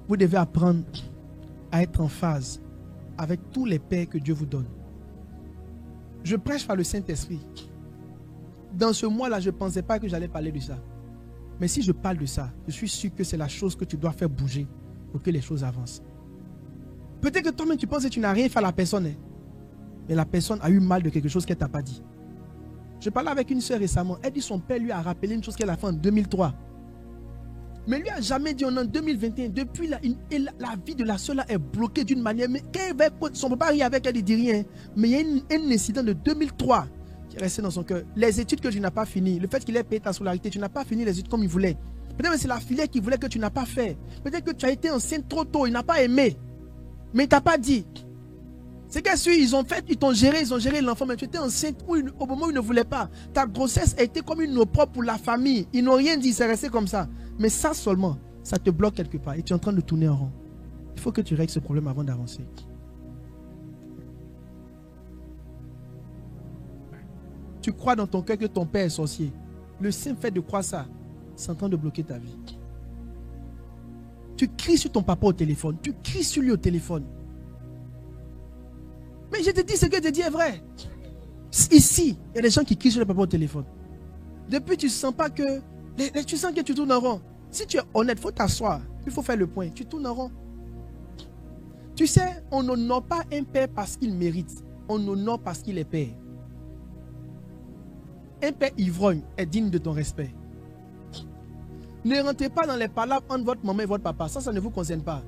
Vous devez apprendre à être en phase avec tous les pères que Dieu vous donne. Je prêche par le Saint-Esprit. Dans ce mois-là, je ne pensais pas que j'allais parler de ça. Mais si je parle de ça, je suis sûr que c'est la chose que tu dois faire bouger pour que les choses avancent. Peut-être que toi-même tu penses que tu n'as rien fait à la personne. Mais la personne a eu mal de quelque chose qu'elle ne t'a pas dit. Je parlais avec une soeur récemment. Elle dit que son père lui a rappelé une chose qu'elle a fait en 2003. Mais lui n'a jamais dit en 2021. Depuis là, la vie de la soeur là est bloquée d'une manière. Mais quand son papa rit avec elle, il ne dit rien. Mais il y a un incident de 2003 qui est resté dans son cœur. Les études que tu n'as pas finies, le fait qu'il ait payé ta scolarité, tu n'as pas fini les études comme il voulait. Peut-être que c'est la filière qu'il voulait que tu n'as pas fait. Peut-être que tu as été enceinte trop tôt, il n'a pas aimé. Mais il ne t'a pas dit. C'est qu'à sûr, ils t'ont géré l'enfant, mais tu étais enceinte au moment où ils ne voulaient pas. Ta grossesse a été comme une opprobre pour la famille. Ils n'ont rien dit, c'est resté comme ça. Mais ça seulement, ça te bloque quelque part et tu es en train de tourner en rond. Il faut que tu règles ce problème avant d'avancer. Tu crois dans ton cœur que ton père est sorcier. Le simple fait de croire ça, c'est en train de bloquer ta vie. Tu cries sur ton papa au téléphone. Tu cries sur lui au téléphone. Mais je te dis, ce que je te dis est vrai. Ici, il y a des gens qui crient sur le papa au téléphone. Depuis, tu ne sens pas que... Tu sens que tu tournes en rond. Si tu es honnête, il faut t'asseoir. Il faut faire le point. Tu tournes en rond. Tu sais, on n'honore pas un père parce qu'il mérite. On honore parce qu'il est père. Un père ivrogne est digne de ton respect. Ne rentrez pas dans les palabres entre votre maman et votre papa. Ça ne vous concerne pas.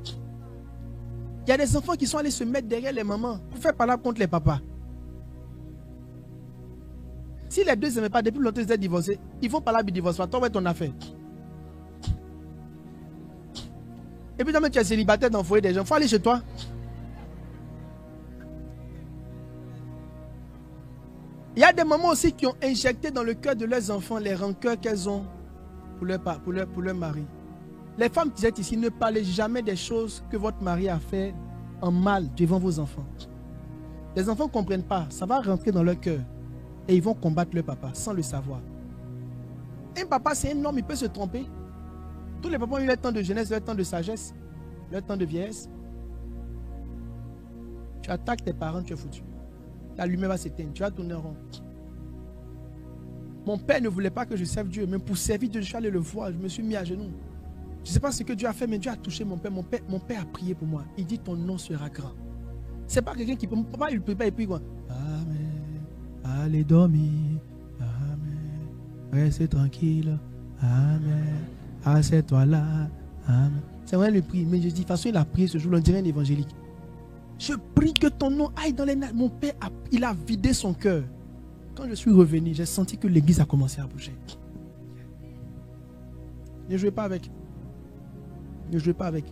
Il y a des enfants qui sont allés se mettre derrière les mamans pour faire palabre contre les papas. Si les deux n'aimaient pas, depuis longtemps ils étaient divorcés, ils font palabre, ils divorcent pas. Toi, ouais, ton affaire. Et puis, toi, tu es célibataire dans le foyer des gens. Il faut aller chez toi. Il y a des mamans aussi qui ont injecté dans le cœur de leurs enfants les rancœurs qu'elles ont pour leur mari. Les femmes qui êtes ici, ne parlez jamais des choses que votre mari a fait en mal devant vos enfants. Les enfants ne comprennent pas. Ça va rentrer dans leur cœur. Et ils vont combattre leur papa sans le savoir. Un papa, c'est un homme, il peut se tromper. Tous les papas ont eu leur temps de jeunesse, leur temps de sagesse, leur temps de vieillesse. Tu attaques tes parents, tu es foutu. La lumière va s'éteindre, tu vas tourner en rond. Mon père ne voulait pas que je serve Dieu, mais pour servir Dieu, je suis allé le voir, je me suis mis à genoux. Je ne sais pas ce que Dieu a fait, mais Dieu a touché mon père. Mon père a prié pour moi. Il dit, ton nom sera grand. Ce n'est pas quelqu'un qui peut... Mon papa, il ne peut pas, et puis quoi? Amen. Allez dormir. Amen. Reste tranquille. Amen. Assieds-toi là. Amen. C'est vrai le prix. Mais je dis, de toute façon, il a prié ce jour-là, on dirait un évangélique. Je prie que ton nom aille dans les nattes. Mon père, il a vidé son cœur. Quand je suis revenu, j'ai senti que l'église a commencé à bouger. Ne jouez pas avec. Ne jouez pas avec.